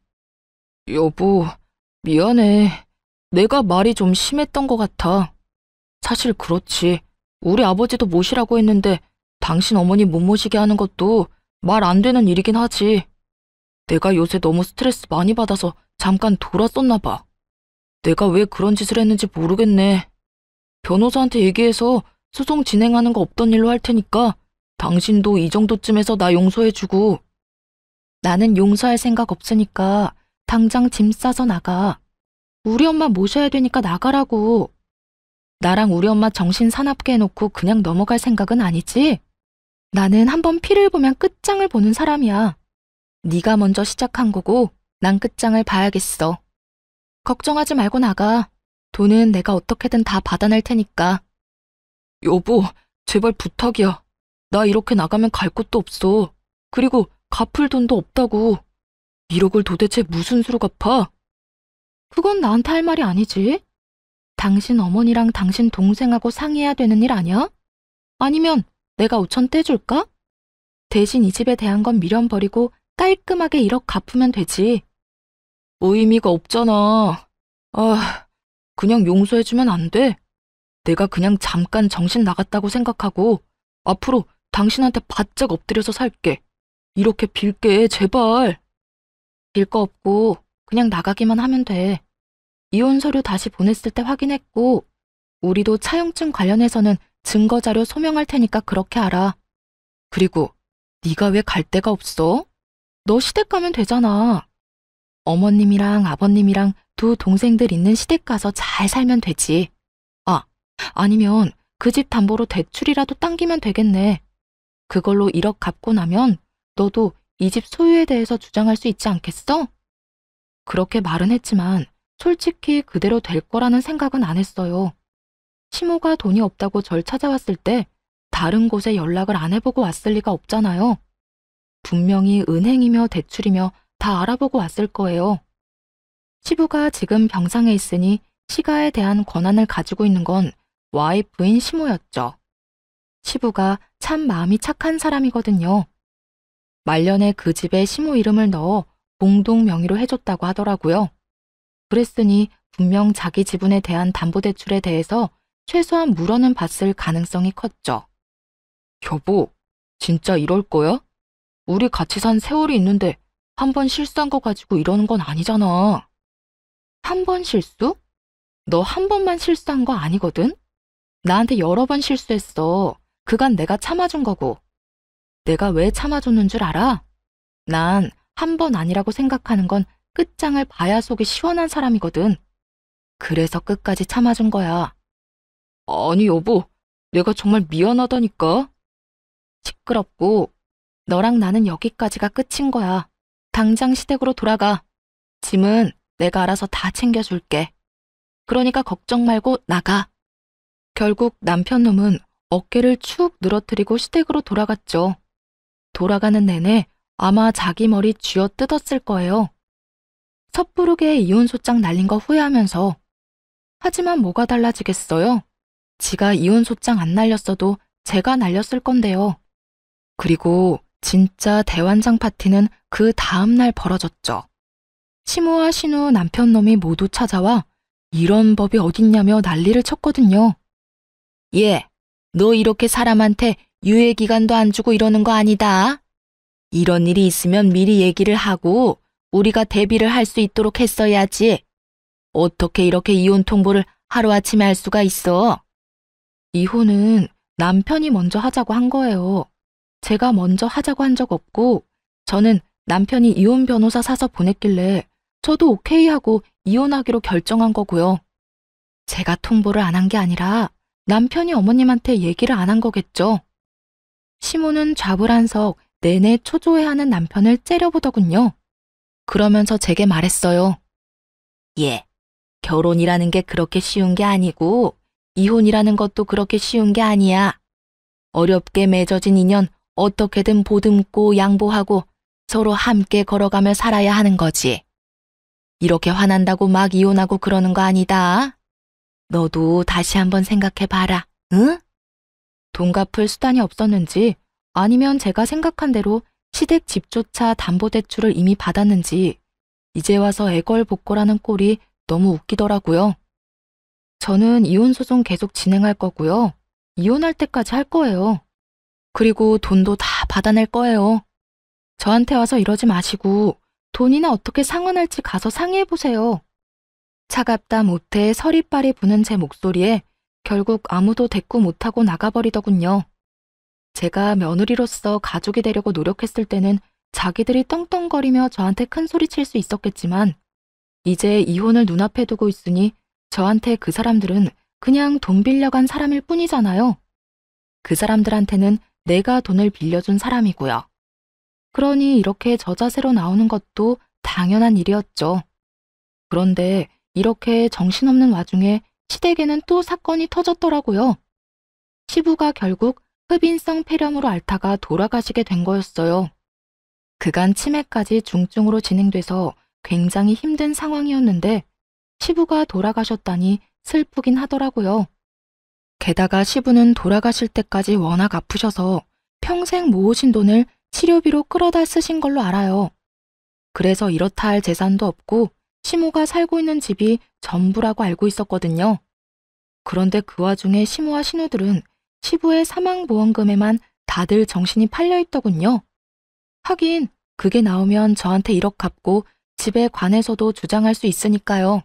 여보, 미안해. 내가 말이 좀 심했던 것 같아. 사실 그렇지. 우리 아버지도 모시라고 했는데 당신 어머니 못 모시게 하는 것도 말 안 되는 일이긴 하지. 내가 요새 너무 스트레스 많이 받아서 잠깐 돌았었나 봐. 내가 왜 그런 짓을 했는지 모르겠네. 변호사한테 얘기해서 소송 진행하는 거 없던 일로 할 테니까 당신도 이 정도쯤에서 나 용서해주고. 나는 용서할 생각 없으니까 당장 짐 싸서 나가. 우리 엄마 모셔야 되니까 나가라고. 나랑 우리 엄마 정신 사납게 해놓고 그냥 넘어갈 생각은 아니지? 나는 한번 피를 보면 끝장을 보는 사람이야. 네가 먼저 시작한 거고 난 끝장을 봐야겠어. 걱정하지 말고 나가. 돈은 내가 어떻게든 다 받아낼 테니까. 여보, 제발 부탁이야. 나 이렇게 나가면 갈 곳도 없어. 그리고 갚을 돈도 없다고. 1억을 도대체 무슨 수로 갚아? 그건 나한테 할 말이 아니지. 당신 어머니랑 당신 동생하고 상의해야 되는 일 아니야? 아니면 내가 5천 떼줄까? 대신 이 집에 대한 건 미련 버리고 깔끔하게 1억 갚으면 되지. 의미가 없잖아. 그냥 용서해주면 안 돼? 내가 그냥 잠깐 정신 나갔다고 생각하고 앞으로 당신한테 바짝 엎드려서 살게. 이렇게 빌게, 제발. 빌 거 없고 그냥 나가기만 하면 돼. 이혼 서류 다시 보냈을 때 확인했고, 우리도 차용증 관련해서는 증거자료 소명할 테니까 그렇게 알아. 그리고 네가 왜 갈 데가 없어? 너 시댁 가면 되잖아. 어머님이랑 아버님이랑 두 동생들 있는 시댁 가서 잘 살면 되지. 아, 아니면 그 집 담보로 대출이라도 당기면 되겠네. 그걸로 1억 갚고 나면 너도 이 집 소유에 대해서 주장할 수 있지 않겠어? 그렇게 말은 했지만 솔직히 그대로 될 거라는 생각은 안 했어요. 시모가 돈이 없다고 절 찾아왔을 때 다른 곳에 연락을 안 해보고 왔을 리가 없잖아요. 분명히 은행이며 대출이며 다 알아보고 왔을 거예요. 시부가 지금 병상에 있으니 시가에 대한 권한을 가지고 있는 건 와이프인 시모였죠. 시부가 참 마음이 착한 사람이거든요. 말년에 그 집에 시모 이름을 넣어 공동 명의로 해줬다고 하더라고요. 그랬으니 분명 자기 지분에 대한 담보대출에 대해서 최소한 물어는 봤을 가능성이 컸죠. 여보, 진짜 이럴 거야? 우리 같이 산 세월이 있는데 한 번 실수한 거 가지고 이러는 건 아니잖아. 한 번 실수? 너 한 번만 실수한 거 아니거든? 나한테 여러 번 실수했어. 그간 내가 참아준 거고. 내가 왜 참아줬는 줄 알아? 난 한 번 아니라고 생각하는 건 끝장을 봐야 속이 시원한 사람이거든. 그래서 끝까지 참아준 거야. 아니 여보, 내가 정말 미안하다니까. 시끄럽고 너랑 나는 여기까지가 끝인 거야. 당장 시댁으로 돌아가. 짐은 내가 알아서 다 챙겨줄게. 그러니까 걱정 말고 나가. 결국 남편 놈은 어깨를 축 늘어뜨리고 시댁으로 돌아갔죠. 돌아가는 내내 아마 자기 머리 쥐어 뜯었을 거예요. 섣부르게 이혼소장 날린 거 후회하면서. 하지만 뭐가 달라지겠어요? 지가 이혼소장 안 날렸어도 제가 날렸을 건데요. 그리고 진짜 대환장 파티는 그 다음날 벌어졌죠. 시모와 신우 남편 놈이 모두 찾아와 이런 법이 어딨냐며 난리를 쳤거든요. 얘, 너 이렇게 사람한테 유예기간도 안 주고 이러는 거 아니다. 이런 일이 있으면 미리 얘기를 하고 우리가 대비를 할 수 있도록 했어야지. 어떻게 이렇게 이혼 통보를 하루아침에 할 수가 있어? 이혼은 남편이 먼저 하자고 한 거예요. 제가 먼저 하자고 한 적 없고 저는 남편이 이혼 변호사 사서 보냈길래 저도 오케이 하고 이혼하기로 결정한 거고요. 제가 통보를 안 한 게 아니라 남편이 어머님한테 얘기를 안 한 거겠죠. 시모는 좌불안석 내내 초조해하는 남편을 째려보더군요. 그러면서 제게 말했어요. 예, 결혼이라는 게 그렇게 쉬운 게 아니고 이혼이라는 것도 그렇게 쉬운 게 아니야. 어렵게 맺어진 인연 어떻게든 보듬고 양보하고 서로 함께 걸어가며 살아야 하는 거지. 이렇게 화난다고 막 이혼하고 그러는 거 아니다. 너도 다시 한번 생각해봐라, 응? 돈 갚을 수단이 없었는지 아니면 제가 생각한 대로 시댁 집조차 담보대출을 이미 받았는지 이제 와서 애걸복걸하는 꼴이 너무 웃기더라고요. 저는 이혼소송 계속 진행할 거고요. 이혼할 때까지 할 거예요. 그리고 돈도 다 받아낼 거예요. 저한테 와서 이러지 마시고 돈이나 어떻게 상환할지 가서 상의해보세요. 차갑다 못해 서리빨이 부는 제 목소리에 결국 아무도 대꾸 못하고 나가버리더군요. 제가 며느리로서 가족이 되려고 노력했을 때는 자기들이 떵떵거리며 저한테 큰 소리 칠 수 있었겠지만 이제 이혼을 눈앞에 두고 있으니 저한테 그 사람들은 그냥 돈 빌려간 사람일 뿐이잖아요. 그 사람들한테는 내가 돈을 빌려준 사람이고요. 그러니 이렇게 저 자세로 나오는 것도 당연한 일이었죠. 그런데 이렇게 정신없는 와중에 시댁에는 또 사건이 터졌더라고요. 시부가 결국 흡인성 폐렴으로 앓다가 돌아가시게 된 거였어요. 그간 치매까지 중증으로 진행돼서 굉장히 힘든 상황이었는데 시부가 돌아가셨다니 슬프긴 하더라고요. 게다가 시부는 돌아가실 때까지 워낙 아프셔서 평생 모으신 돈을 치료비로 끌어다 쓰신 걸로 알아요. 그래서 이렇다 할 재산도 없고 시모가 살고 있는 집이 전부라고 알고 있었거든요. 그런데 그 와중에 시모와 신우들은 시부의 사망보험금에만 다들 정신이 팔려 있더군요. 하긴 그게 나오면 저한테 1억 갚고 집에 관해서도 주장할 수 있으니까요.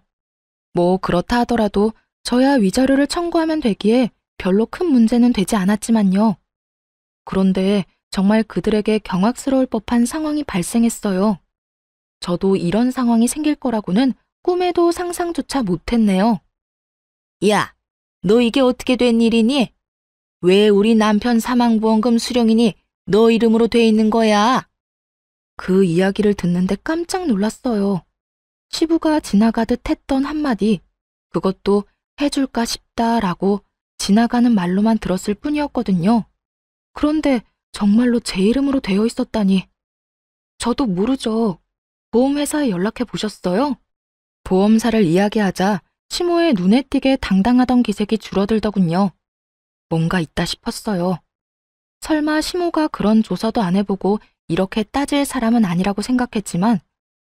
뭐 그렇다 하더라도 저야 위자료를 청구하면 되기에 별로 큰 문제는 되지 않았지만요. 그런데 정말 그들에게 경악스러울 법한 상황이 발생했어요. 저도 이런 상황이 생길 거라고는 꿈에도 상상조차 못했네요. 야, 너 이게 어떻게 된 일이니? 왜 우리 남편 사망보험금 수령인이 너 이름으로 돼 있는 거야? 그 이야기를 듣는데 깜짝 놀랐어요. 시부가 지나가듯 했던 한마디, 그것도 해줄까 싶다라고 지나가는 말로만 들었을 뿐이었거든요. 그런데 정말로 제 이름으로 되어 있었다니. 저도 모르죠. 보험회사에 연락해 보셨어요? 보험사를 이야기하자 시모의 눈에 띄게 당당하던 기색이 줄어들더군요. 뭔가 있다 싶었어요. 설마 시모가 그런 조사도 안 해보고 이렇게 따질 사람은 아니라고 생각했지만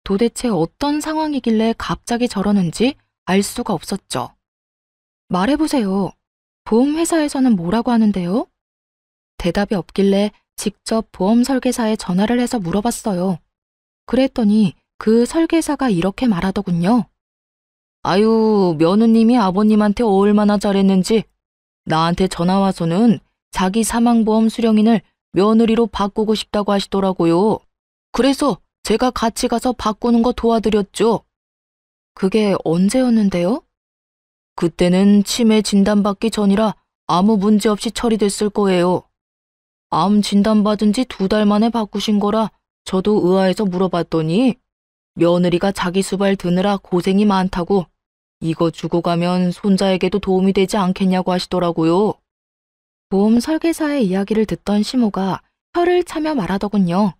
도대체 어떤 상황이길래 갑자기 저러는지 알 수가 없었죠. 말해보세요. 보험회사에서는 뭐라고 하는데요? 대답이 없길래 직접 보험 설계사에 전화를 해서 물어봤어요. 그랬더니 그 설계사가 이렇게 말하더군요. 아유, 며느님이 아버님한테 얼마나 잘했는지 나한테 전화 와서는 자기 사망보험 수령인을 며느리로 바꾸고 싶다고 하시더라고요. 그래서 제가 같이 가서 바꾸는 거 도와드렸죠. 그게 언제였는데요? 그때는 치매 진단받기 전이라 아무 문제 없이 처리됐을 거예요. 암 진단받은 지 2달 만에 바꾸신 거라 저도 의아해서 물어봤더니 며느리가 자기 수발 드느라 고생이 많다고 이거 주고 가면 손자에게도 도움이 되지 않겠냐고 하시더라고요. 보험 설계사의 이야기를 듣던 시모가 혀를 차며 말하더군요.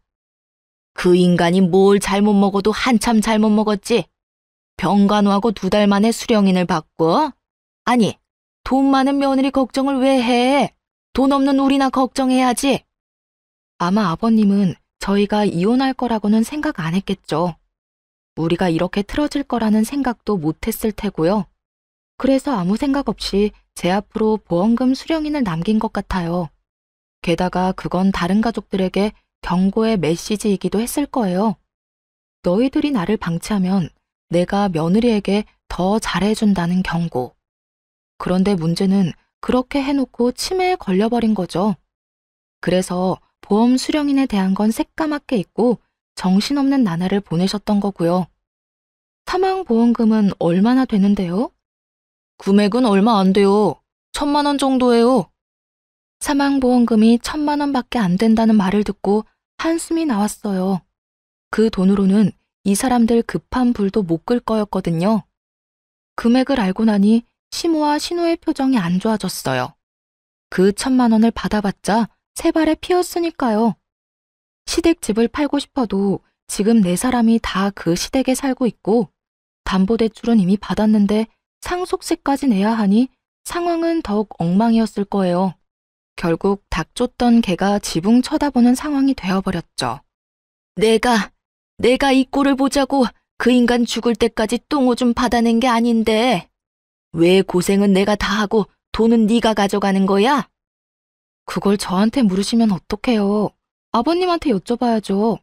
그 인간이 뭘 잘못 먹어도 한참 잘못 먹었지. 병간호하고 2달 만에 수령인을 바꿔? 아니, 돈 많은 며느리 걱정을 왜 해? 돈 없는 우리나 걱정해야지. 아마 아버님은 저희가 이혼할 거라고는 생각 안 했겠죠. 우리가 이렇게 틀어질 거라는 생각도 못 했을 테고요. 그래서 아무 생각 없이 제 앞으로 보험금 수령인을 남긴 것 같아요. 게다가 그건 다른 가족들에게 경고의 메시지이기도 했을 거예요. 너희들이 나를 방치하면 내가 며느리에게 더 잘해준다는 경고. 그런데 문제는 그렇게 해놓고 치매에 걸려버린 거죠. 그래서 보험 수령인에 대한 건 새까맣게 잊고 정신없는 나날을 보내셨던 거고요. 사망보험금은 얼마나 되는데요? 금액은 얼마 안 돼요. 1,000만 원 정도예요. 사망보험금이 1,000만 원밖에 안 된다는 말을 듣고 한숨이 나왔어요. 그 돈으로는 이 사람들 급한 불도 못 끌 거였거든요. 금액을 알고 나니 시모와 신우의 표정이 안 좋아졌어요. 그 1,000만 원을 받아봤자 세 발에 피었으니까요. 시댁집을 팔고 싶어도 지금 4사람이 다 그 시댁에 살고 있고 담보대출은 이미 받았는데 상속세까지 내야 하니 상황은 더욱 엉망이었을 거예요. 결국 닥쳤던 개가 지붕 쳐다보는 상황이 되어버렸죠. 내가 이 꼴을 보자고 그 인간 죽을 때까지 똥오줌 받아낸 게 아닌데 왜 고생은 내가 다 하고 돈은 네가 가져가는 거야? 그걸 저한테 물으시면 어떡해요. 아버님한테 여쭤봐야죠.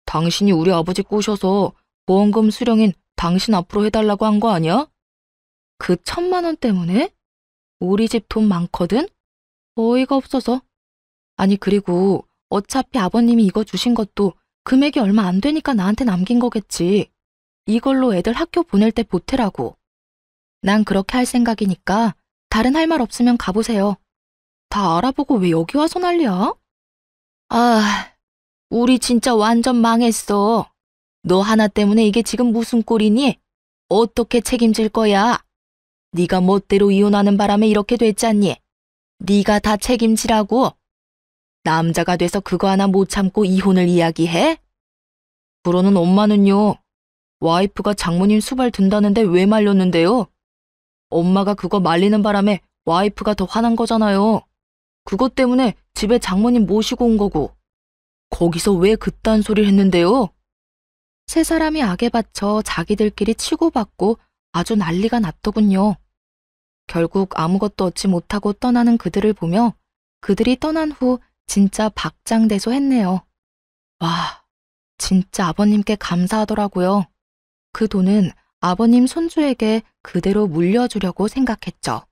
당신이 우리 아버지 꼬셔서 보험금 수령인 당신 앞으로 해달라고 한 거 아니야? 그 1,000만 원 때문에? 우리 집 돈 많거든? 어이가 없어서. 아니 그리고 어차피 아버님이 이거 주신 것도 금액이 얼마 안 되니까 나한테 남긴 거겠지. 이걸로 애들 학교 보낼 때 보태라고. 난 그렇게 할 생각이니까 다른 할 말 없으면 가보세요. 다 알아보고 왜 여기 와서 난리야? 아, 우리 진짜 완전 망했어. 너 하나 때문에 이게 지금 무슨 꼴이니? 어떻게 책임질 거야? 네가 멋대로 이혼하는 바람에 이렇게 됐잖니? 네가 다 책임지라고. 남자가 돼서 그거 하나 못 참고 이혼을 이야기해? 그러는 엄마는요. 와이프가 장모님 수발 든다는데 왜 말렸는데요? 엄마가 그거 말리는 바람에 와이프가 더 화난 거잖아요. 그것 때문에 집에 장모님 모시고 온 거고. 거기서 왜 그딴 소리를 했는데요? 세 사람이 악에 받쳐 자기들끼리 치고받고 아주 난리가 났더군요. 결국 아무것도 얻지 못하고 떠나는 그들을 보며 그들이 떠난 후 진짜 박장대소했네요. 와, 진짜 아버님께 감사하더라고요. 그 돈은 아버님 손주에게 그대로 물려주려고 생각했죠.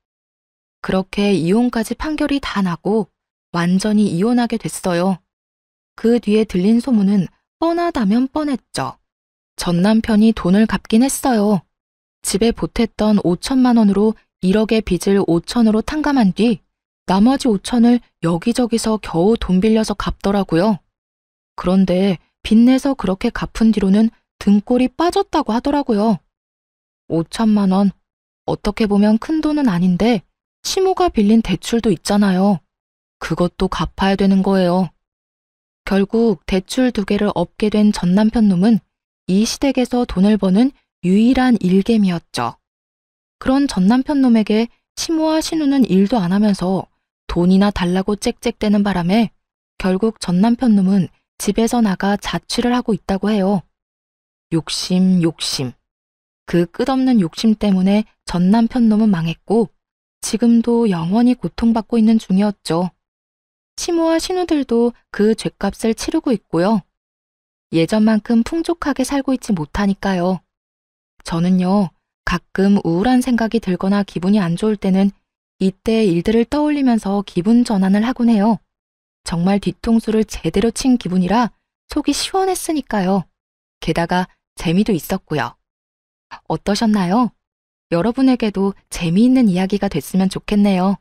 그렇게 이혼까지 판결이 다 나고 완전히 이혼하게 됐어요. 그 뒤에 들린 소문은 뻔하다면 뻔했죠. 전 남편이 돈을 갚긴 했어요. 집에 보탰던 5천만 원으로 1억의 빚을 5천으로 탕감한 뒤 나머지 5천을 여기저기서 겨우 돈 빌려서 갚더라고요. 그런데 빚내서 그렇게 갚은 뒤로는 등골이 빠졌다고 하더라고요. 5천만 원, 어떻게 보면 큰 돈은 아닌데 시모가 빌린 대출도 있잖아요. 그것도 갚아야 되는 거예요. 결국 대출 2개를 엎게 된 전 남편 놈은 이 시댁에서 돈을 버는 유일한 일개미였죠. 그런 전 남편 놈에게 시모와 신우는 일도 안 하면서 돈이나 달라고 짹짹대는 바람에 결국 전 남편 놈은 집에서 나가 자취를 하고 있다고 해요. 욕심. 그 끝없는 욕심 때문에 전 남편 놈은 망했고 지금도 영원히 고통받고 있는 중이었죠. 시모와 신우들도 그 죗값을 치르고 있고요. 예전만큼 풍족하게 살고 있지 못하니까요. 저는요, 가끔 우울한 생각이 들거나 기분이 안 좋을 때는 이때의 일들을 떠올리면서 기분 전환을 하곤 해요. 정말 뒤통수를 제대로 친 기분이라 속이 시원했으니까요. 게다가 재미도 있었고요. 어떠셨나요? 여러분에게도 재미있는 이야기가 됐으면 좋겠네요.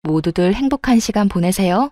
모두들 행복한 시간 보내세요.